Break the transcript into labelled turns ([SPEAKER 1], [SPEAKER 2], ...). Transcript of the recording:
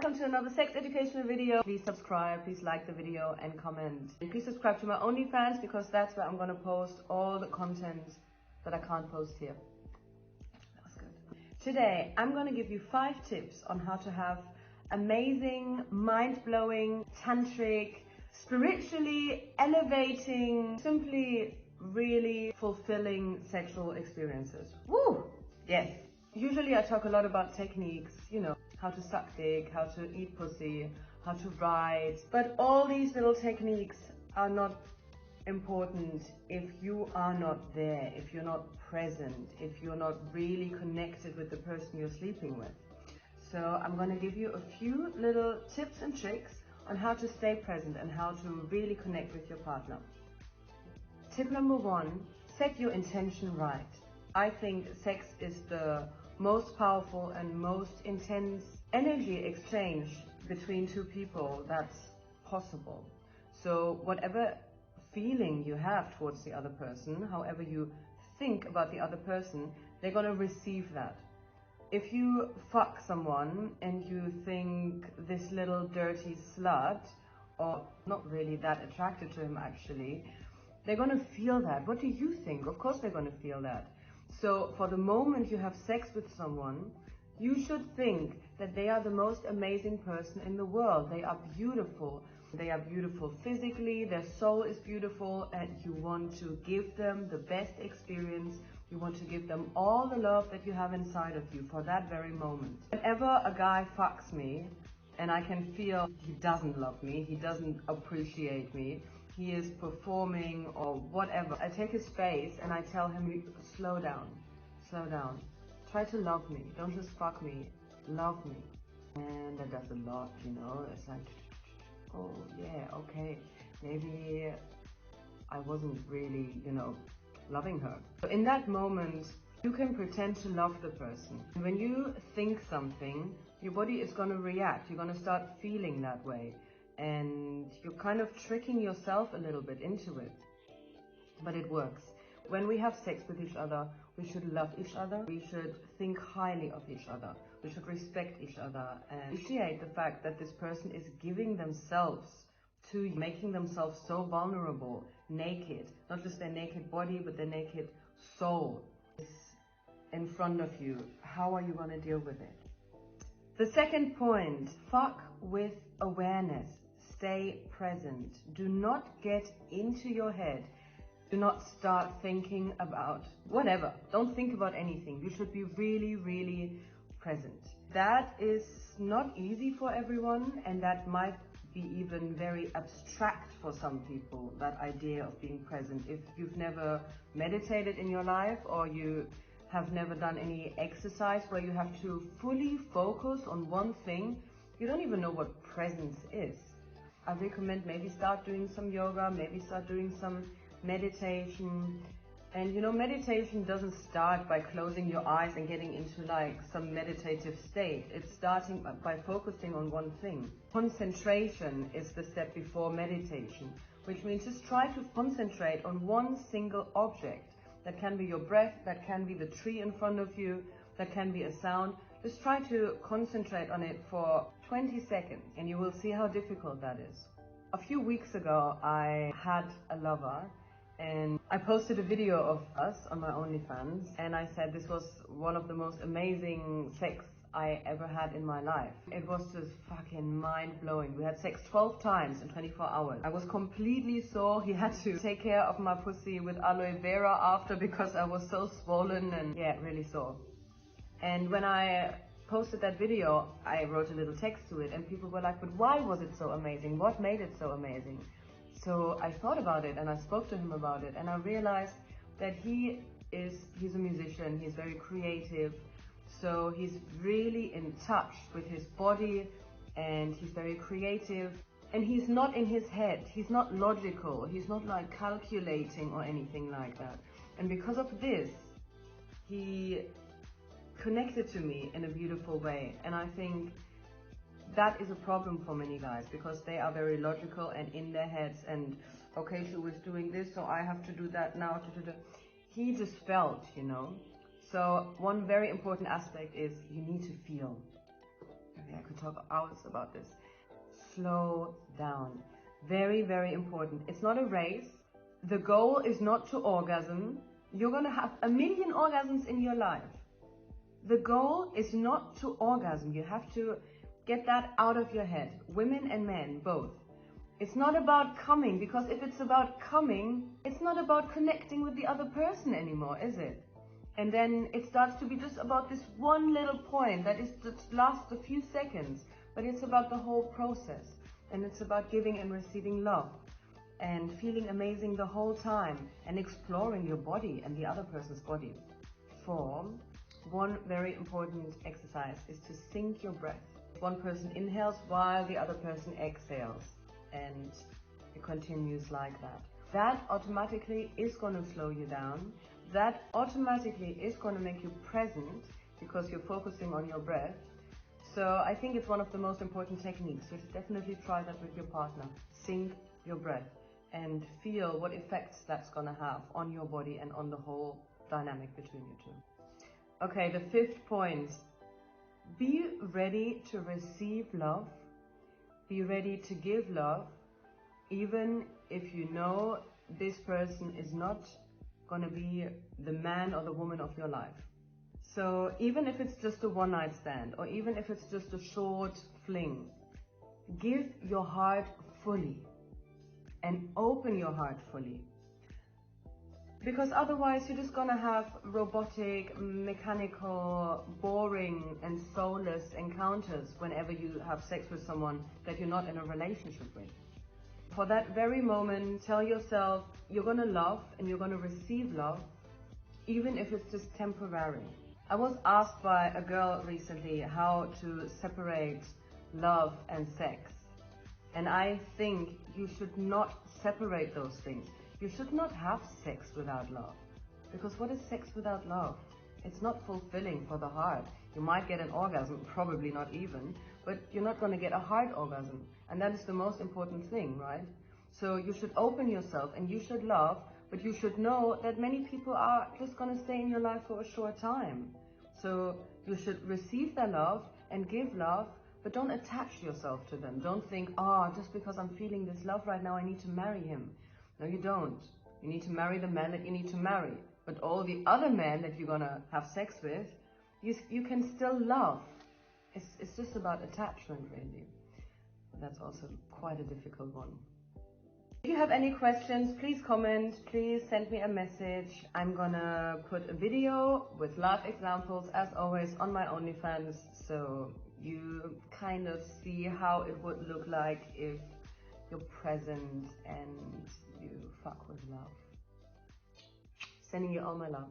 [SPEAKER 1] welcome to another sex educational video. Please subscribe, please like the video and comment. And please subscribe to my OnlyFans because that's where I'm gonna post all the content that I can't post here. That was good. Today, I'm gonna give you 5 tips on how to have amazing, mind-blowing, tantric, spiritually elevating, simply really fulfilling sexual experiences. Woo! Yes. Usually I talk a lot about techniques, you know, how to suck dick, how to eat pussy, how to ride. But all these little techniques are not important if you are not there, if you're not present, if you're not really connected with the person you're sleeping with. So I'm going to give you a few little tips and tricks on how to stay present and how to really connect with your partner. Tip number 1, set your intention right. I think sex is the most powerful and most intense energy exchange between two people that's possible. So whatever feeling you have towards the other person, however you think about the other person, they're gonna receive that. If you fuck someone and you think this little dirty slut, or not really that attracted to him actually, they're gonna feel that. What do you think? Of course they're gonna feel that. So for the moment you have sex with someone, you should think that they are the most amazing person in the world. They are beautiful. They are beautiful physically, their soul is beautiful, and you want to give them the best experience. You want to give them all the love that you have inside of you for that very moment. Whenever a guy fucks me and I can feel he doesn't love me, he doesn't appreciate me, he is performing or whatever, I take his face and I tell him, slow down, try to love me, don't just fuck me, love me. And that does a lot, you know. It's like, oh yeah, okay, maybe I wasn't really, you know, loving her. So in that moment, you can pretend to love the person. When you think something, your body is going to react, you're going to start feeling that way. And you're kind of tricking yourself a little bit into it. But it works. When we have sex with each other, we should love each other. We should think highly of each other. We should respect each other and appreciate the fact that this person is giving themselves to you, making themselves so vulnerable, naked. Not just their naked body, but their naked soul is in front of you. How are you going to deal with it? The second point, fuck with awareness. Stay present. Do not get into your head. Do not start thinking about whatever. Don't think about anything. You should be really, really present. That is not easy for everyone, and that might be even very abstract for some people, that idea of being present. If you've never meditated in your life, or you have never done any exercise where you have to fully focus on one thing, you don't even know what presence is. I recommend maybe start doing some yoga, maybe start doing some meditation. And you know, meditation doesn't start by closing your eyes and getting into like some meditative state. It's starting by focusing on one thing. Concentration is the step before meditation, which means just try to concentrate on one single object. That can be your breath, that can be the tree in front of you, that can be a sound. Just try to concentrate on it for 20 seconds and you will see how difficult that is. A few weeks ago, I had a lover and I posted a video of us on my OnlyFans and I said this was one of the most amazing sex I ever had in my life. It was just fucking mind-blowing. We had sex 12 times in 24 hours. I was completely sore. He had to take care of my pussy with aloe vera after because I was so swollen and yeah, really sore. And when I posted that video, I wrote a little text to it and people were like, but why was it so amazing? What made it so amazing? So I thought about it and I spoke to him about it and I realized that he's a musician, he's very creative. So he's really in touch with his body and he's very creative. And he's not in his head, he's not logical, he's not like calculating or anything like that. And because of this, he connected to me in a beautiful way. And I think that is a problem for many guys because they are very logical and in their heads and okay, she was doing this, so I have to do that now. He just felt, you know. So one very important aspect is you need to feel. I could talk hours about this. Slow down. Very, very important. It's not a race. The goal is not to orgasm. You're going to have 1,000,000 orgasms in your life. The goal is not to orgasm. You have to get that out of your head. Women and men, both. It's not about coming, because if it's about coming, it's not about connecting with the other person anymore, is it? And then it starts to be just about this one little point that lasts a few seconds, but it's about the whole process. And it's about giving and receiving love and feeling amazing the whole time and exploring your body and the other person's body. One very important exercise is to sync your breath. One person inhales while the other person exhales, and it continues like that. That automatically is going to slow you down. That automatically is going to make you present because you're focusing on your breath. So I think it's one of the most important techniques. So definitely try that with your partner. Sync your breath and feel what effects that's going to have on your body and on the whole dynamic between you two. Okay, the 5th point. Be ready to receive love. Be ready to give love, even if you know this person is not going to be the man or the woman of your life. So even if it's just a one-night stand, or even if it's just a short fling, give your heart fully and open your heart fully. Because otherwise you're just gonna have robotic, mechanical, boring and soulless encounters whenever you have sex with someone that you're not in a relationship with. For that very moment, tell yourself you're gonna love and you're gonna receive love, even if it's just temporary. I was asked by a girl recently how to separate love and sex. And I think you should not separate those things. You should not have sex without love. Because what is sex without love? It's not fulfilling for the heart. You might get an orgasm, probably not even, but you're not going to get a heart orgasm. And that is the most important thing, right? So you should open yourself and you should love, but you should know that many people are just going to stay in your life for a short time. So you should receive their love and give love, but don't attach yourself to them. Don't think, just because I'm feeling this love right now, I need to marry him. No, you don't. You need to marry the man that you need to marry. But all the other men that you're going to have sex with, you can still love. It's just about attachment, really. That's also quite a difficult one. If you have any questions, please comment. Please send me a message. I'm going to put a video with live examples, as always, on my OnlyFans. So you kind of see how it would look like if you're present and you fuck with love. Sending you all my love.